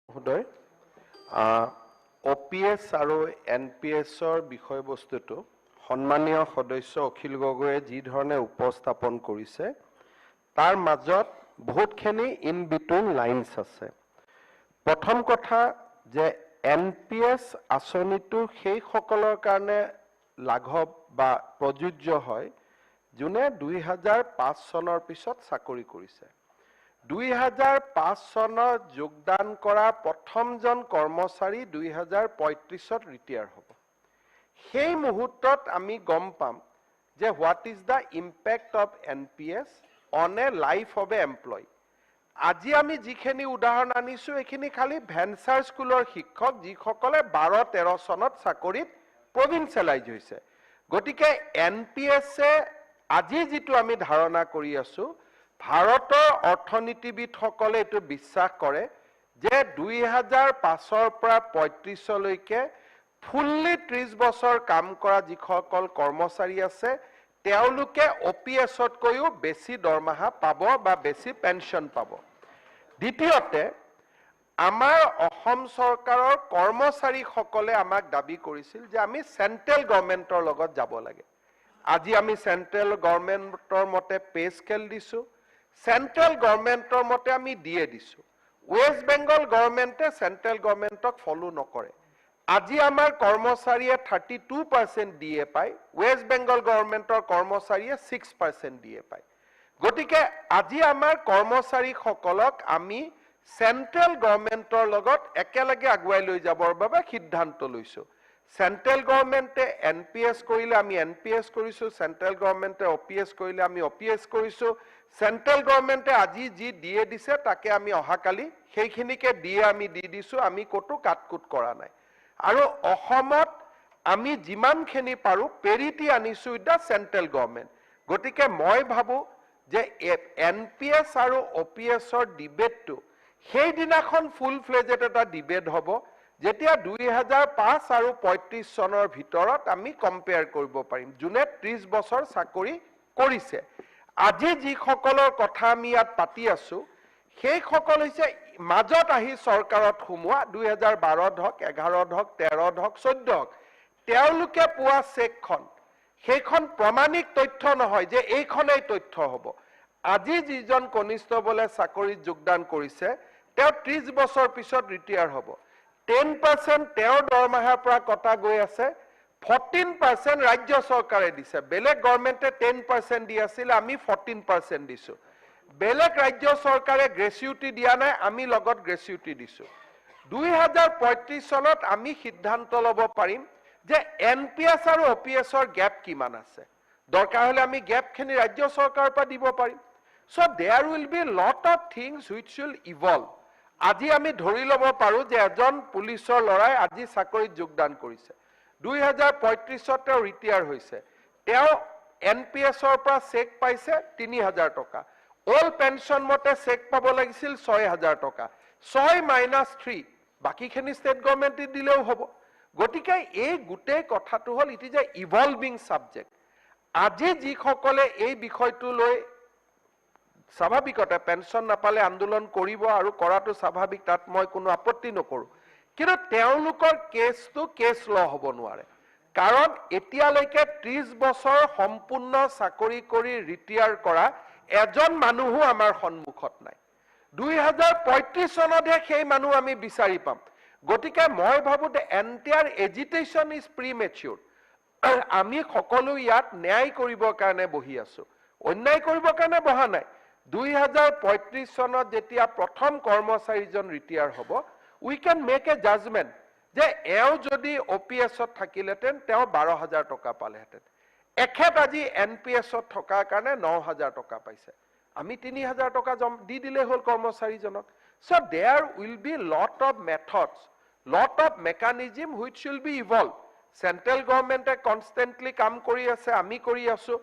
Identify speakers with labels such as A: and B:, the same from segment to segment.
A: মহোদয় OPS আৰু NPSৰ বিষয়বস্তুটো সন্মানীয় সদস্য অখিল গগৈয়ে যি ধৰণে উপস্থাপন কৰিছে তাৰ মাজত বহুতখিনি ইন বিটুইন লাইনছ আছে প্ৰথম কথা যে NPS আঁচনিটো সেই সকলৰ কাৰণে লাঘৱ বা প্ৰযোজ্য হয় যোনে 2005 চনৰ পিছত চাকৰি কৰিছে 2005 চনত যোগদান কৰা প্ৰথমজন কৰ্মচাৰী 2035ত ৰিটায়াৰ হ'ব সেই মুহূৰ্তত আমি গম পাম যে what is the impact of NPS on a life of a employee আজি আমি যিখিনি উদাহৰণ আনিছো এখিনি খালি ভেঞ্চাৰ স্কুলৰ শিক্ষক যিসকলে 12-13 চনত চাকৰিত প্ৰভিন্সিয়েলাইজ হৈছে গতিকে NPS এ আজি যিটো আমি ধাৰণা কৰি আছো ভাৰতৰ অৰ্থনীতিবিদসকলে এটো বিশ্বাস কৰে যে 2005 ৰ পৰা 35 লৈকে ফুল্লি 30 বছৰ কাম কৰা যিসকল কৰ্মচাৰী আছে তেওঁলোকে OPS-ত কৈও বেছি দৰমহা পাব বা বেছি পেনশন পাব দ্বিতীয়তে আমাৰ অসম চৰকাৰৰ কৰ্মচাৰীসকলে আমাক দাবী কৰিছিল যে আমি সেন্ট্ৰেল গভৰ্ণমেন্টৰ লগত যাব লাগে আজি আমি সেন্ট্ৰেল গভৰ্ণমেন্টৰ মতে পে স্কেল দিছো সেন্ট্ৰেল গভৰ্ণমেন্টৰ মতে আমি দিয়ে দিছো ওয়েস্ট বেংগল গভৰ্ণমেন্টে সেন্ট্ৰেল গভৰ্ণমেন্টক ফলো নকৰে আজি আমাৰ কৰ্মচাৰীয়ে 32% দিয়ে পায় ওয়েস্ট বেংগল গভৰ্ণমেন্টৰ কৰ্মচাৰীয়ে 6% দিয়ে পায় গতিকে আজি আমাৰ কৰ্মচাৰীসকলক আমি সেন্ট্ৰেল গভৰ্ণমেন্টৰ লগত একেলগে আগুৱাই লৈ যাবৰ বাবে সিদ্ধান্ত লৈছো সেন্ট্ৰেল গভৰ্ণমেন্টে NPS কৰিলে আমি NPS কৰিছো সেন্ট্ৰেল গভৰ্ণমেন্টে OPS কৰিলে আমি OPS কৰিছো সেন্ট্ৰেল গভৰ্ণমেন্টে আজি যি দিয়ে দিছে তাকে আমি অহাকালি সেইখিনিকে দিয়ে আমি দি দিছো আমি কতো কাটকুট কৰা নাই আৰু অসমত আমি যিমানখিনি পাৰো পেৰিটি আনিছো ইদা সেন্ট্ৰেল গভৰ্ণমেন্ট গতিকে মই ভাবো যে NPS আৰু OPSৰ ডিবেটটো সেই দিনাখন ফুল ফ্লেজেড এটা ডিবেট হ'ব যেতিয়া 2005 আৰু 35 চনৰ ভিতৰত আমি কম্পেয়াৰ কৰিব পাৰিম যোনে 30 বছৰ চাকৰি কৰিছে আজি যি সকলৰ কথা আমি ইয়াত পাতি আছো সেই সকল হৈছে মাজত আহি চৰকাৰত হুমুৱা 2012 হক 11 হক 13 হক 14 হক তেওঁলোকে পোৱা চেকখন সেইখন প্ৰমাণিক তথ্য নহয় যে এইখনেই তথ্য হ'ব আজি যিজন কনিষ্ঠবলে চাকৰিত যোগদান কৰিছে তেওঁ 30 বছৰ পিছত ৰিটায়াৰ হ'ব 10% তেওঁৰ দৰমহাৰ পৰা কটা গৈ আছে 14% ৰাজ্য চৰকাৰে দিছে বেলেগ গভৰ্ণমেন্টে 10% দি আছিল আমি 14% দিছো বেলেগ ৰাজ্য চৰকাৰে গ্ৰেচুইটি দিয়া নাই আমি লগত গ্ৰেচুইটি দিছো 2035 চনত আমি সিদ্ধান্ত ল'ব পাৰিম যে NPS আৰু OPSৰ গ্যাপ কিমান আছে দৰকাৰ হলে আমি গ্যাপখিনি ৰাজ্য চৰকাৰৰ পৰা দিব পাৰিম so there will be lot of things which will evolve আজি আমি ধৰি ল'ব পাৰো যে এজন পুলিচৰ লৰাই আজি চাকৰিত যোগদান কৰিছে 2035 ত ৰিটায়াৰ হৈছে তেওঁ NPSৰ পৰা চেক পাইছে 3000 টকা অল পেনশন মতে চেক পাব লাগিছিল 6000 টকা 6 - 3 বাকিখিনি ষ্টেট গভৰ্ণমেন্টে দিলেও হ'ব গতিকে এই গুটেই কথাটো হল it is a evolving subject আজি যি সকলে এই বিষয়টো লৈ স্বাভাৱিকতে পেনশন নাপালে আন্দোলন কৰিব আৰু কৰাটো স্বাভাৱিক তাত মই কোনো আপত্তি নকৰো কিন্তু তেওঁলোকৰ কেছটো কেছ ল হ'ব নোৱাৰে কাৰণ এতিয়ালৈকে 30 বছৰ সম্পূৰ্ণ চাকৰি কৰি ৰিটায়াৰ কৰা এজন মানুহো আমাৰ সন্মুখত নাই 2035 চনতহে সেই মানুহ আমি বিচাৰি পাম গতিকে মই ভাবো যে এন্টায়াৰ এজিটেশন ইজ প্ৰিমেচিউৰ আমি সকলো ইয়াত ন্যায় কৰিবৰ কাৰণে বহি আছো অন্যায় কৰিবৰ কাৰণে বহা নাই 2035 চনত যেতিয়া প্ৰথম কৰ্মচাৰীজন ৰিটায়াৰ হ'ব we can make a judgment যে এও যদি OPSত থাকিলেতেন তেও 12000 টকা পালেহেতেন এখেত আজি NPSত থকাৰ কাৰণে 9000 টকা পাইছে আমি 3000 টকা দি দিলে হল কৰ্মচাৰীজনক so there will be lot of methods lot of mechanism which will be evolved central government constantly কাম কৰি আছে আমি কৰি আছো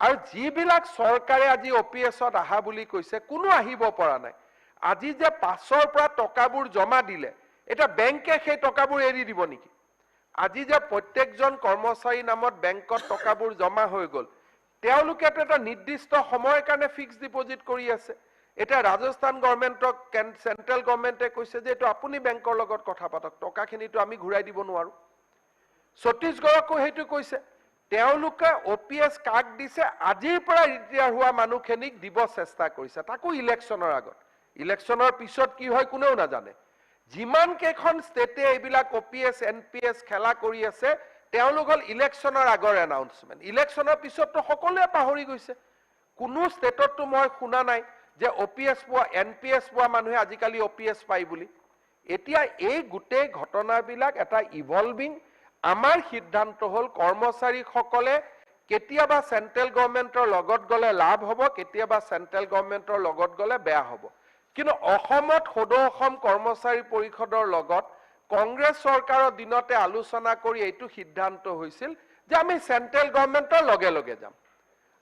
A: আৰু যিবিলাক চৰকাৰে আজি OPSত আহা বুলি কৈছে কোনো আহিব পৰা নাই আজি যে পাছৰ পৰা টকাবোৰ জমা দিলে এটা বেংকে সেই টকাবোৰ এৰি দিব নেকি আজি যে প্ৰত্যেকজন কৰ্মচাৰী নামত বেংকত টকাবোৰ জমা হৈ গল তেওঁলোকে এটা নিৰ্দিষ্ট সময়ৰ কাৰণে ফিক্স ডিপোজিট কৰি আছে এটা ৰাজস্থান গভৰ্ণমেণ্টক চেন্ট্ৰেল গভৰ্ণমেণ্টে কৈছে যে এইটো আপুনি বেংকৰ লগত কথা পাতক, টকাখিনিটো আমি ঘূৰাই দিব নোৱাৰো। ছত্তীশগড়কো সেইটো কৈছে, তেওঁলোকে OPS কাক দিছে, আজিৰ পৰা ৰিটায়াৰ হোৱা মানুহখিনিক দিব চেষ্টা কৰিছে, তাকো ইলেকশ্যনৰ আগত। ইলেকশ্যনৰ পিছত কি হয় কোনেও নাজানে। যিমান কেইখন ষ্টেটে এইবিলাক OPS NPS খেলা কৰি আছে, তেওঁলোক হ'ল ইলেকশ্যনৰ আগৰ এনাউন্সমেণ্ট। ইলেকশ্যনৰ পিছততো সকলোৱে পাহৰি গৈছে। কোনো ষ্টেটততো মই শুনা নাই যে OPS পোৱা NPS পোৱা মানুহে আজিকালি OPS পায় বুলি। এতিয়া এই গোটেই ঘটনাবিলাক এটা ইভলভিং, আমাৰ সিদ্ধান্ত হ'ল কৰ্মচাৰীসকলে কেতিয়াবা চেন্ট্ৰেল গভৰ্ণমেণ্টৰ লগত গ'লে লাভ হ'ব, কেতিয়াবা চেন্ট্ৰেল গভৰ্ণমেণ্টৰ লগত গ'লে বেয়া হ'ব। কিন্তু অসমত সদৌ অসম কৰ্মচাৰী পৰিষদৰ লগত কংগ্ৰেছ চৰকাৰৰ দিনতে আলোচনা কৰি এইটো সিদ্ধান্ত হৈছিল যে আমি চেন্ট্ৰেল গভৰ্ণমেণ্টৰ লগে লগে যাম।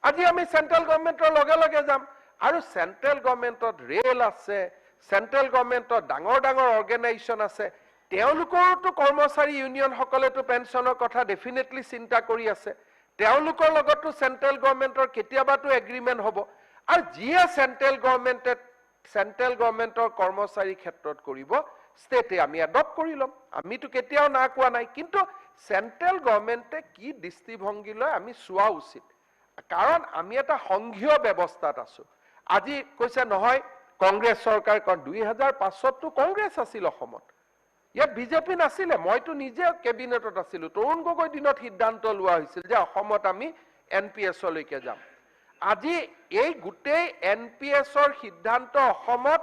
A: আজি আমি চেন্ট্ৰেল গভৰ্ণমেণ্টৰ লগে লগে যাম, আৰু চেন্ট্ৰেল গভৰ্ণমেণ্টত ৰেল আছে, চেন্ট্ৰেল গভৰ্ণমেণ্টত ডাঙৰ ডাঙৰ অৰ্গেনাইজেশ্যন আছে, তেওঁলোকৰতো কৰ্মচাৰী ইউনিয়নসকলেতো পেঞ্চনৰ কথা ডেফিনেটলি চিন্তা কৰি আছে, তেওঁলোকৰ লগতো চেন্ট্ৰেল গভৰ্ণমেণ্টৰ কেতিয়াবাতো এগ্ৰিমেণ্ট হ'ব। আৰু যিয়ে চেন্ট্ৰেল গভৰ্ণমেণ্টৰ কৰ্মচাৰীৰ ক্ষেত্ৰত কৰিব, ষ্টেটে আমি এডপ্ট কৰি ল'ম, আমিতো কেতিয়াও না কোৱা নাই। কিন্তু চেন্ট্ৰেল গভৰ্ণমেণ্টে কি দৃষ্টিভংগী লয় আমি চোৱা উচিত, কাৰণ আমি এটা সংঘীয় ব্যৱস্থাত আছো। আজি কৈছে নহয় কংগ্ৰেছ চৰকাৰ, 2005তো কংগ্ৰেছ আছিল অসমত, ইয়াত বিজেপি নাছিলে। মইতো নিজে কেবিনেটত আছিলো, তৰুণ গগৈ দিনত সিদ্ধান্ত লোৱা হৈছিল যে অসমত আমি NPSলৈকে যাম। আজি এই গোটেই NPSৰ সিদ্ধান্ত অসমত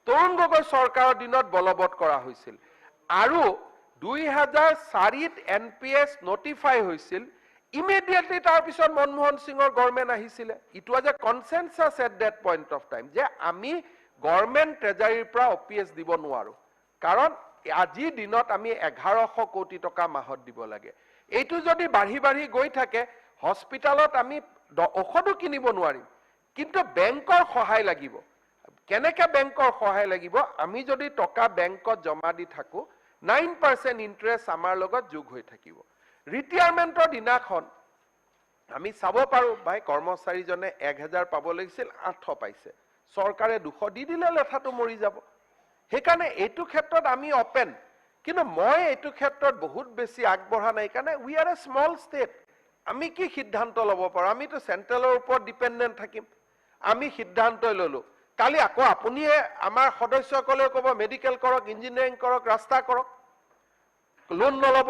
A: তৰুণ গগৈ চৰকাৰৰ দিনত বলবৎ কৰা হৈছিল, আৰু 2004ত NPS নটিফাই হৈছিল। ইমিডিয়েটলি তাৰ পিছত মনমোহন সিঙৰ গভৰ্ণমেণ্ট আহিছিলে। It was a consensus at that point of time যে আমি গভৰ্ণমেণ্ট ট্ৰেজাৰীৰ পৰা OPS দিব নোৱাৰো, কাৰণ আজিৰ দিনত আমি 1100 কোটি টকা মাহত দিব লাগে। এইটো যদি বাঢ়ি বাঢ়ি গৈ থাকে, হস্পিটালত আমি ঔষধো কিনিব নোৱাৰিম। কিন্তু বেংকৰ সহায় লাগিব। কেনেকে বেংকৰ সহায় লাগিব? আমি যদি টকা বেংকত জমা দি থাকো, 9% ইন্টাৰেষ্ট আমাৰ লগত যোগ হৈ থাকিব। ৰিটায়াৰমেণ্টৰ দিনাখন আমি চাব পাৰো, ভাই কৰ্মচাৰীজনে 1000 পাব লাগিছিল, 800 পাইছে, চৰকাৰে 200 দি দিলে লেঠাটো মৰি যাব। সেইকাৰণে এইটো ক্ষেত্ৰত আমি অপেন, কিন্তু মই এইটো ক্ষেত্ৰত বহুত বেছি আগবঢ়া নাই, কাৰণে উই আৰ এ স্মল ষ্টেট। আমি কি সিদ্ধান্ত ল'ব পাৰো? আমিতো চেন্ট্ৰেলৰ ওপৰত ডিপেণ্ডেণ্ট থাকিম। আমি সিদ্ধান্ত ললো, কালি আকৌ আপুনিয়ে আমাৰ সদস্যসকলেও ক'ব মেডিকেল কৰক, ইঞ্জিনিয়াৰিং কৰক, ৰাস্তা কৰক, লোন নল'ব।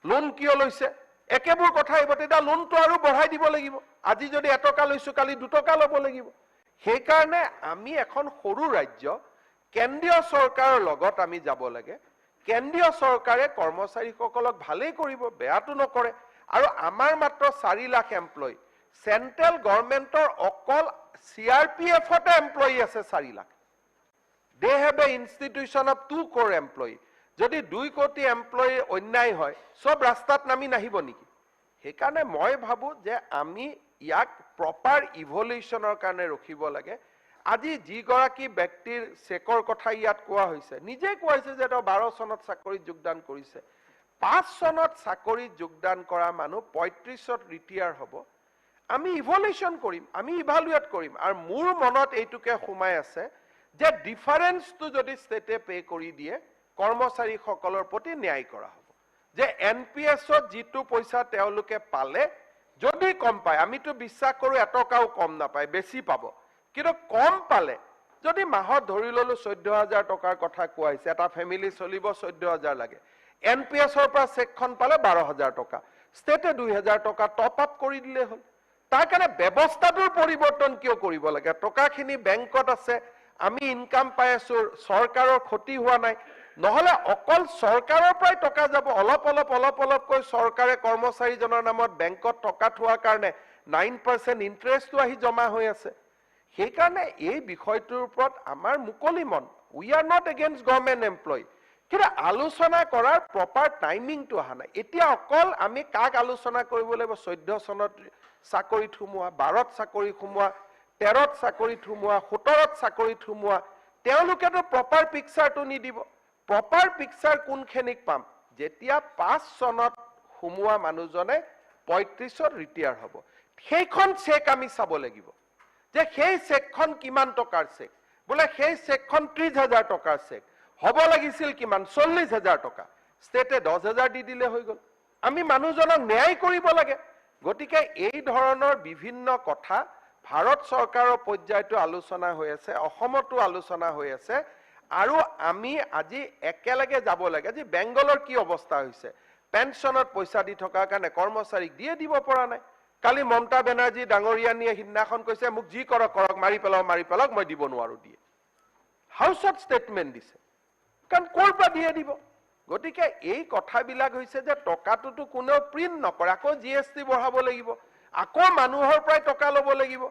A: লোন কিয় লৈছে? একেবোৰ কথা আহিব, তেতিয়া লোনটো আৰু বঢ়াই দিব লাগিব। আজি যদি 1 টকা লৈছো, কালি 2 টকা ল'ব লাগিব। সেইকাৰণে আমি এখন সৰু ৰাজ্য, কেন্দ্ৰীয় চৰকাৰৰ লগত আমি যাব লাগে। কেন্দ্ৰীয় চৰকাৰে কৰ্মচাৰীসকলক ভালেই কৰিব, বেয়াটো নকৰে। আৰু আমাৰ মাত্ৰ 4 লাখ এমপ্লয়ী, চেন্ট্ৰেল গভৰ্ণমেণ্টৰ অকল CRPFতে এমপ্লয়ী আছে 4 lakh. They have a institution of 2 crore employee. যদি 2 কোটি এমপ্লয়ী অন্যায় হয়, সব ৰাস্তাত নামি নাহিব নেকি? সেইকাৰণে মই ভাবো যে আমি ইয়াক প্ৰপাৰ ইভলিউচনৰ কাৰণে ৰখিব লাগে। আজি যিগৰাকী ব্যক্তিৰ চেকৰ কথা ইয়াত কোৱা হৈছে, নিজে কোৱা হৈছে যে তেওঁ 12 চনত চাকৰিত যোগদান কৰিছে। 5 চনত চাকৰিত যোগদান কৰা মানুহ 35ত ৰিটায়াৰ হ'ব। আমি ইভলিউচন কৰিম, আমি ইভালুৱেট কৰিম। আৰু মোৰ মনত এইটোকে সোমাই আছে যে ডিফাৰেন্সটো যদি ষ্টেটে পে কৰি দিয়ে, কৰ্মচাৰীসকলৰ প্ৰতি ন্যায় কৰা হ'ব। যে NPSত যিটো পইচা তেওঁলোকে পালে, যদি কম পায়, আমিতো বিশ্বাস কৰো 1 টকাও কম নাপায়, বেছি পাব। কিন্তু কম পালে, যদি মাহত ধৰি ললো 14,000 টকাৰ কথা কোৱা হৈছে, এটা ফেমিলি চলিব 14,000 লাগে, NPSৰ পৰা চেকখন পালে 12,000 টকা, ষ্টেটে 2,000 টকা টপ আপ কৰি দিলে হ'ল। তাৰ কাৰণে ব্যৱস্থাটোৰ পৰিৱৰ্তন কিয় কৰিব লাগে? টকাখিনি বেংকত আছে, আমি ইনকাম পাই আছো, চৰকাৰৰ ক্ষতি হোৱা নাই। নহলে অকল চৰকাৰৰ পৰাই টকা যাব, অলপ অলপকৈ চৰকাৰে কৰ্মচাৰীজনৰ নামত বেংকত টকা থোৱাৰ কাৰণে 9% ইন্টাৰেষ্টটো আহি জমা হৈ আছে। সেইকাৰণে এই বিষয়টোৰ ওপৰত আমাৰ মুকলি মন। We are not against government employee, কিন্তু আলোচনা কৰাৰ প্ৰপাৰ টাইমিংটো অহা নাই। এতিয়া অকল আমি কাক আলোচনা কৰিব লাগিব? 14 চনত চাকৰিত সোমোৱা, 12ত চাকৰি সোমোৱা, 13ত চাকৰিত সোমোৱা, 17ত চাকৰিত সোমোৱা, তেওঁলোকেতো প্ৰপাৰ পিকচাৰটো নিদিব। প্ৰপাৰ পিকচাৰ কোনখিনিক পাম? যেতিয়া 5 চনত সোমোৱা মানুহজনে 35ত ৰিটায়াৰ হ'ব, সেইখন চেক আমি চাব লাগিব যে সেই চেকখন কিমান টকাৰ চেক। বোলে সেই চেকখন 30,000 টকাৰ চেক হ'ব লাগিছিল কিমান 40,000 টকা ষ্টেটে 10,000 দি দিলে হৈ গ'ল আমি মানুহজনক ন্যায় কৰিব লাগে গতিকে এই ধৰণৰ বিভিন্ন কথা ভাৰত চৰকাৰৰ পৰ্যায়তো আলোচনা হৈ আছে অসমতো আলোচনা হৈ আছে আৰু আমি আজি একেলগে যাব লাগে যে বেংগলৰ কি অৱস্থা হৈছে পেনশনত পইচা দি থকাৰ কাৰণে কৰ্মচাৰীক দিয়ে দিব পৰা নাই কালি মমতা বেনাৰ্জী ডাঙৰীয়ানীয়ে হিন্নাখন কৈছে মোক যি কৰক কৰক মাৰি পেলাওক মই দিব নোৱাৰো দিয়ে হাউচত ষ্টেটমেন্ট দিছে কাৰণ ক'ৰ পৰা দিয়ে দিব গতিকে এই কথাবিলাক হৈছে যে টকাটোতো কোনেও প্ৰিন্ট নকৰে আকৌ জিএসটি বঢ়াব লাগিব আকৌ মানুহৰ পৰাই টকা ল'ব লাগিব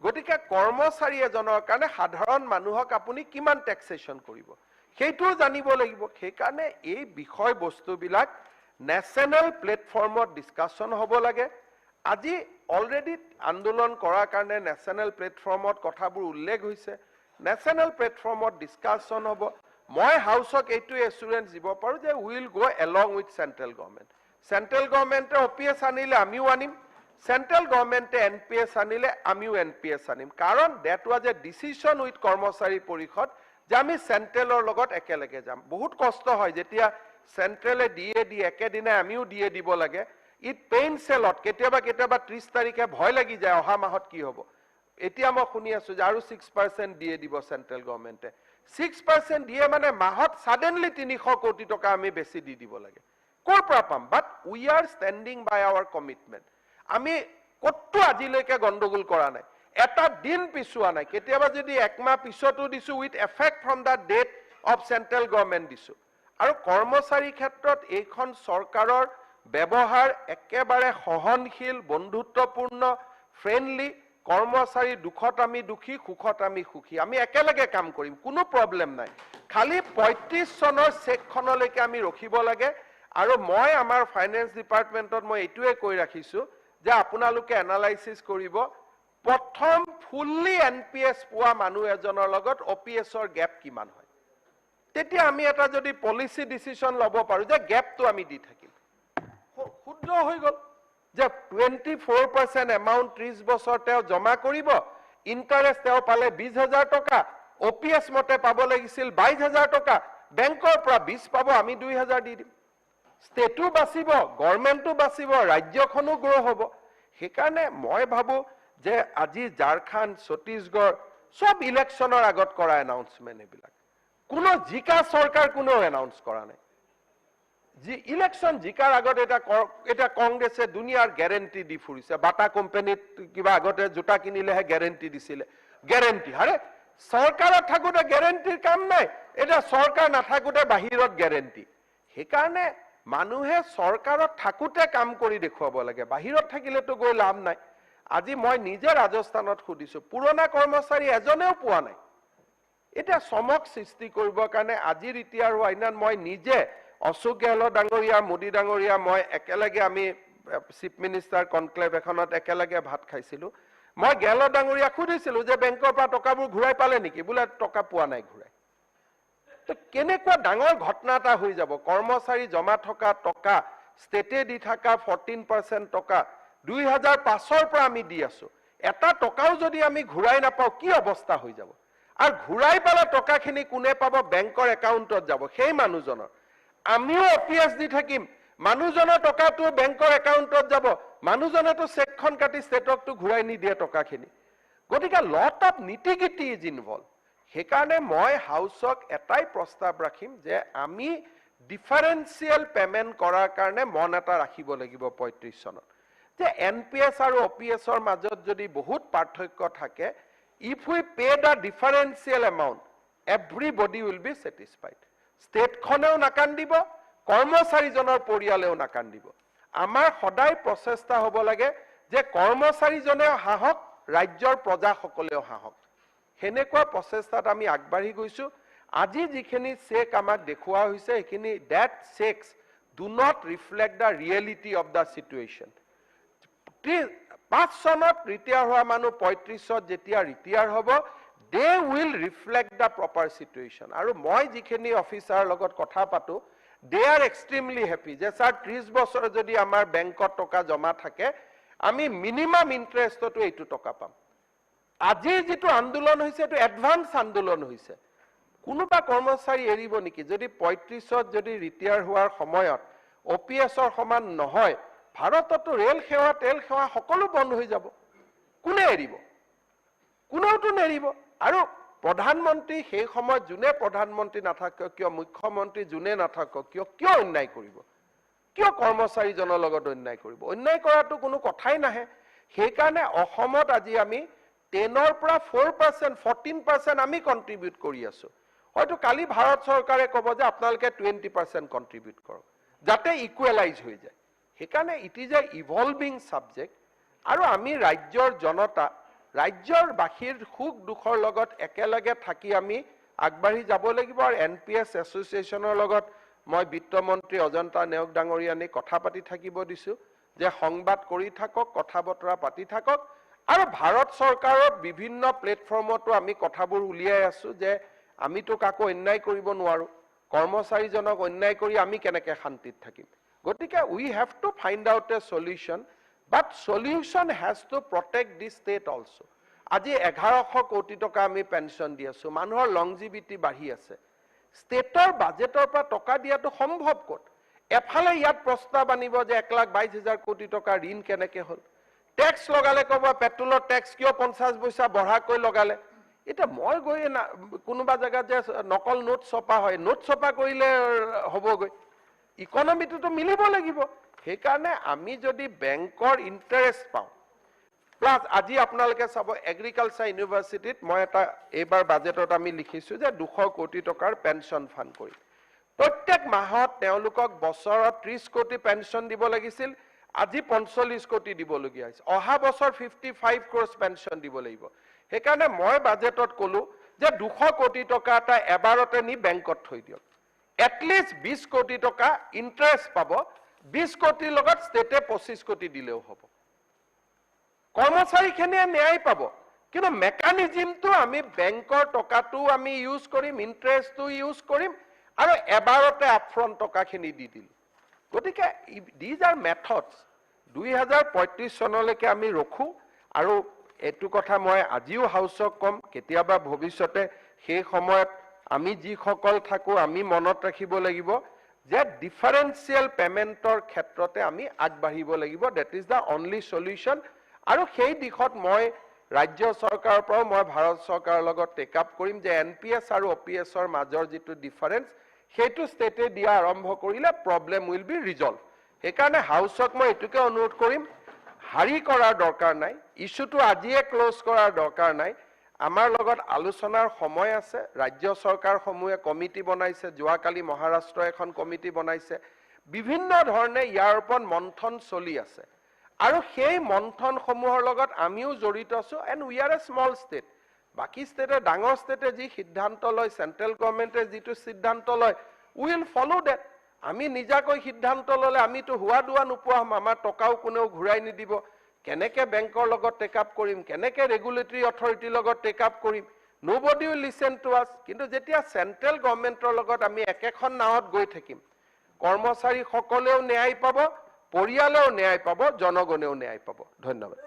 A: গতিকে কৰ্মচাৰী এজনৰ কাৰণে সাধাৰণ মানুহক আপুনি কিমান টেক্সেশন কৰিব সেইটো জানিব লাগিব সেইকাৰণে এই বিষয় বস্তুবিলাক নেশ্যনেল প্লেটফৰ্মত ডিসকাশন হ'ব লাগে আজি অলৰেডি আন্দোলন কৰাৰ কাৰণে নেশ্যনেল প্লেটফৰ্মত কথাবোৰ উল্লেখ হৈছে নেশ্যনেল প্লেটফৰ্মত ডিসকাশন হ'ব মই হাউসক এইটো এসুৰেন্স দিব পাৰো যে will go along with central গভৰ্নমেন্টে ওপিএছ আনিলে আমিও আনিম সেন্ট্ৰেল গভৰ্নমেন্টে এনপিএছ আনিলে আমিও এনপিএছ আনিম কাৰণ that was a decision with কৰ্মচাৰী পৰিষদ যে আমি সেন্ট্ৰেলৰ লগত একেলগে যাম বহুত কষ্ট হয় যেতিয়া সেন্ট্ৰেলে দিয়ে একেদিনে আমিও দিব লাগে ইট পেইনছ এ লট কেতিয়াবা 30 তাৰিখে ভয় লাগি যায় অহা মাহত কি হ'ব এতিয়া মই শুনি আছো যে আৰু 6% দিব সেন্ট্ৰেল গভৰ্নমেন্টে 6% দিয়ে মানে মাহত সাডেনলি 300 কোটি টকা আমি বেছি দিব লাগে ক'ৰ পৰা পাম but we are standing by our commitment আমি কত আজিলৈকে গণ্ডগোল কৰা নাই এটা দিন পিছুৱা নাই কেতিয়াবা যদি এক মাহ পিছতো দিছো with effect from the date of central government দিছো আৰু কৰ্মচাৰী ক্ষেত্ৰত এইখন চৰকাৰৰ ব্যৱহাৰ একেবাৰে সহনশীল বন্ধুত্বপূৰ্ণ ফ্ৰেণ্ডলি কৰ্মচাৰী দুখত আমি দুখী সুখত আমি সুখী আমি একেলগে কাম কৰিম কোনো প্ৰবলেম নাই খালি 35 চনৰ চেকখনলৈকে আমি ৰখিব লাগে আৰু মই আমাৰ ফাইনেন্স ডিপাৰ্টমেন্টত মই এইটোৱে কৈ ৰাখিছো যে আপোনালোকে এনালাইসিস কৰিব প্ৰথম ফুললি এনপিএছ পোৱা মানুহ এজনৰ লগত ওপিএছৰ গ্যাপ কিমান হয় তেতিয়া আমি এটা যদি পলিসি ডিসিশন ল'ব পাৰো যে গ্যাপটো আমি দি থাকিম শুদ্ধ হৈ গ'ল যে 24% এমাউন্ট 30 বছৰ তেওঁ জমা কৰিব ইন্টাৰেষ্ট তেওঁ পালে 20,000 টকা ওপিএছ মতে পাব লাগিছিল 22,000 টকা বেংকৰ পৰা 20 পাব আমি 2,000 দি দিম ষ্টেটো বাচিব গভৰ্নমেন্টটো বাচিব ৰাজ্যখনো গ্ৰ হ'ব সেইকাৰণে মই ভাবো যে আজি ঝাৰখণ্ড ছত্তীশগড় সব ইলেকশনৰ আগত কৰা এনাউন্সমেন্ট এবিলাক কোনো জিকা চৰকাৰ কোনো এনাউন্স কৰা নাই জি ইলেকশন জিকাৰ আগত এটা কংগ্ৰেছে দুনিয়াৰ গ্যাৰেন্টি দি ফুৰিছে বাটা কোম্পানীত কিবা আগতে জোতা কিনিলেহে গ্যাৰেন্টি দিছিলে গ্যাৰেন্টি হাৰে চৰকাৰত থাকোতে গ্যাৰেন্টিৰ কাম নাই এটা চৰকাৰ নাথাকোতে বাহিৰত গ্যাৰেন্টি সেইকাৰণে মানুহে চৰকাৰত থাকোতে কাম কৰি দেখুৱাব লাগে বাহিৰত থাকিলেতো গৈ লাভ নাই আজি মই নিজে ৰাজস্থানত খুদিছো পুৰণা কৰ্মচাৰী এজনেও পোৱা নাই এটা সমক সৃষ্টি কৰিবৰ কাৰণে আজিৰ ইতিহাস আইনান মই নিজে অশোক গেহলত ডাঙৰীয়া মোদী ডাঙৰীয়া মই একেলগে আমি চিফ মিনিষ্টাৰ কনক্লেভ এখনত একেলগে ভাত খাইছিলো মই গেহলত ডাঙৰীয়া খুদিছিলো যে বেংকৰ পৰা টকাবোৰ ঘূৰাই পালে নেকি বোলে টকা পোৱা নাই ঘূৰাই তো কেনেকুৱা ডাঙৰ ঘটনা এটা হৈ যাব কৰ্মচাৰী জমা থকা টকা ষ্টেটে দি থকা 14% টকা 2005 পৰা আমি দি আছো এটা টকাও যদি আমি ঘূৰাই নাপাও কি অৱস্থা হৈ যাব আৰু ঘূৰাই পালে টকাখিনি কোনে পাব বেংকৰ একাউণ্টত যাব সেই মানুহজনৰ আমিও ওপিএছ দি থাকিম মানুহজনৰ টকাটো বেংকৰ একাউণ্টত যাব মানুহজনেতো চেকখন কাটি ষ্টেটকটো ঘূৰাই নিদিয়ে টকাখিনি গতিকে লট অফ নীতি-গীতি ইজ ইনভলভ সেইকাৰণে মই হাউসক এটাই প্ৰস্তাৱ ৰাখিম যে আমি ডিফাৰেন্সিয়েল পেমেন্ট কৰাৰ কাৰণে মন এটা ৰাখিব লাগিব 35 চনত যে এনপিএছ আৰু ওপিএছৰ মাজত যদি বহুত পাৰ্থক্য থাকে if we pay the differential amount everybody will be satisfied state খনেও নাকান্দিব কৰ্মচাৰীজনৰ পৰিয়ালেও নাকান্দিব আমাৰ সদায় প্ৰচেষ্টা হ'ব লাগে যে কৰ্মচাৰীজনেও হাহক ৰাজ্যৰ প্ৰজাসকলেও হাহক হেনেকুৱা প্ৰচেষ্টাত আমি আগবাঢ়ি গৈছো আজি যিখিনি চেক আমাক দেখুৱা হৈছে এখিনি that checks do not reflect the reality of the situation 5 চনত ৰিটায়াৰ হোৱা মানুহ 35ত যেতিয়া ৰিটায়াৰ হ'ব they will reflect the proper situation আৰু মই যিখিনি অফিচাৰ লগত কথা পাতো they are extremely happy যে স্যাৰ 30 বছৰ যদি আমাৰ বেংকত টকা জমা থাকে আমি মিনিমাম ইন্টাৰেষ্টটো এইটো টকা পাম আজি যেটো আন্দোলন হৈছে এটো এডভান্স আন্দোলন হৈছে কোনোবা কৰ্মচাৰী এৰিব নেকি যদি 35ত যদি ৰিটায়াৰ হোৱাৰ সময়ত OPSৰ সমান নহয় ভাৰততো ৰেল সেৱা তেল সেৱা সকলো বন্ধ হৈ যাব কোনে এৰিব কোনেওতো নেৰিব আৰু প্ৰধানমন্ত্ৰী সেই সময়ত যোনে প্ৰধানমন্ত্ৰী নাথাকক কিয় মুখ্যমন্ত্ৰী যোনে নাথাকক কিয় অন্যায় কৰিব কিয় কৰ্মচাৰীজনৰ লগত অন্যায় কৰিব অন্যায় কৰাটো কোনো কথাই নাহে সেই কাৰণে অসমত আজি আমি 10ৰ পৰা 4% 14% আমি কন্ট্ৰিবিউট কৰি আছো হয়তো কালি ভাৰত চৰকাৰে ক'ব যে আপোনালোকে 20% কন্ট্ৰিবিউট কৰক যাতে ইকুৱেলাইজ হৈ যায় সেই কাৰণে it is a evolving subject আৰু আমি ৰাজ্যৰ জনতা ৰাজ্যৰ বাহিৰ সুখ দুখৰ লগত একেলগে থাকি আমি আগবাঢ়ি যাব লাগিব আৰু NPS এছ'চিয়েশ্যনৰ লগত মই বিত্তমন্ত্ৰী অজন্তা নেওগ ডাঙৰীয়ানী কথা পাতি থাকিব দিছো যে সংবাদ কৰি থাকক কথা বতৰা পাতি থাকক আৰু ভাৰত চৰকাৰৰ বিভিন্ন প্লেটফৰ্মতো আমি কথাবোৰ উলিয়াই আছো যে আমিতো কাকো অন্যায় কৰিব নোৱাৰো কৰ্মচাৰীজনক অন্যায় কৰি আমি কেনেকৈ শান্তিত থাকিম গতিকে we have to find out a solution but solution has to protect the state also আজি 1100 কোটি টকা আমি পেনশন দি আছো মানুহৰ লংজিভিটি বাঢ়ি আছে ষ্টেটৰ বাজেটৰ পৰা টকা দিয়াটো সম্ভৱ ক'ত এফালে ইয়াত প্ৰস্তাৱ আনিব যে 1,22,000 কোটি টকা ঋণ কেনেকৈ হ'ল ট্যাক্স লগালে ক'ব পেট্ৰলৰ ট্যাক্স কিয় 50 পইচা বঢ়াকৈ লগালে এটা মই গৈ কোনোবা জায়গাত যে নকল নোট ছপা হয় নোট ছপা কৰিলে হ'বগৈ ইকনমিটোতো মিলিব লাগিব সেই কাৰণে আমি যদি বেংকৰ ইন্টাৰেষ্ট পাওঁ প্লাস আজি আপোনালোকে চাব এগ্ৰিকালচাৰ ইউনিভাৰ্সিটিত মই এটা এবাৰ বাজেটত আমি লিখিছো যে 200 কোটি টকাৰ পেনশন ফান্ড কৰি প্ৰত্যেক মাহত তেওঁলোকক বছৰত 30 কোটি পেনশন দিব লাগিছিল আজি 45 কোটি দিবলগীয়া হৈছে অহা বছৰ 55 ক্ৰ'ৰ্ছ পেনশন দিব লাগিব সেই কাৰণে মই বাজেটত কলো যে 200 কোটি টকা এটা এবাৰতে নি বেংকত থৈ দিয়ক এটলিষ্ট 20 কোটি টকা ইন্টাৰেষ্ট পাব 20 কোটিৰ লগত ষ্টেটে 25 কোটি দিলেও হ'ব কৰ্মচাৰীখিনিয়ে ন্যায় পাব কিন্তু মেকানিজমটো আমি বেংকৰ টকাটো আমি ইউজ কৰিম ইন্টাৰেষ্টটো ইউজ কৰিম আৰু এবাৰতে আপফ্ৰন্ট টকাখিনি দি দিল গতিকে দিজ আৰ মেথডছ 2035 চনলৈকে আমি ৰখো আৰু এটু কথা মই আজিও হাউসক কম কেতিয়াবা ভৱিষ্যতে সেই সময়ত আমি যি সকল থাকো আমি মনত ৰাখিব লাগিব যে ডিফাৰেন্সিয়েল পেমেন্টৰ ক্ষেত্ৰতে আমি আগবাঢ়িব লাগিব that is the only solution আৰু সেই দিশত মই ৰাজ্য চৰকাৰৰ পৰা মই ভাৰত চৰকাৰৰ লগত টেক আপ কৰিম যে NPS আৰু OPSৰ মাজৰ যেটো ডিফাৰেন্স সেইটো ষ্টেটে দিয়া আৰম্ভ কৰিলে প্ৰবলেম উইল বি ৰিজলভ সেই কাৰণে হাউসক মই এটুকে অনুৰোধ কৰিম হাৰি কৰাৰ দৰকাৰ নাই ইস্যুটো আজিয়ে ক্লোজ কৰাৰ দৰকাৰ নাই আমাৰ লগত আলোচনাৰ সময় আছে ৰাজ্য চৰকাৰ সমূহে কমিটি বনাইছে যোৱাকালি মহাৰাষ্ট্ৰ এখন কমিটি বনাইছে বিভিন্ন ধৰণে ইয়াৰ ওপৰত মন্থন চলি আছে আৰু সেই মন্থন সমূহৰ লগত আমিও জড়িত আছো and we are a small state বাকি ষ্টেটে ডাঙৰ ষ্টেটে যি সিদ্ধান্ত লয় সেন্ট্ৰেল গভৰ্নমেন্টে যিটো সিদ্ধান্ত লয় উইল ফলো দ্যাট আমি নিজাকৈ সিদ্ধান্ত ললে আমিতো হুৱা দুৱা নোপোৱা আমাৰ টকাও কোনেও ঘূৰাই নিদিব কেনেকে বেংকৰ লগত টেক আপ কৰিম কেনেকে ৰেগুলেটৰী অথৰিটিৰ লগত টেক আপ কৰিম nobody will listen to us কিন্তু যেতিয়া সেন্ট্ৰেল গভৰ্নমেন্টৰ লগত আমি একেখন নাৱত গৈ থাকিম কৰ্মচাৰী সকলেও ন্যায় পাব পৰিয়ালেও ন্যায় পাব জনগণেও ন্যায় পাব ধন্যবাদ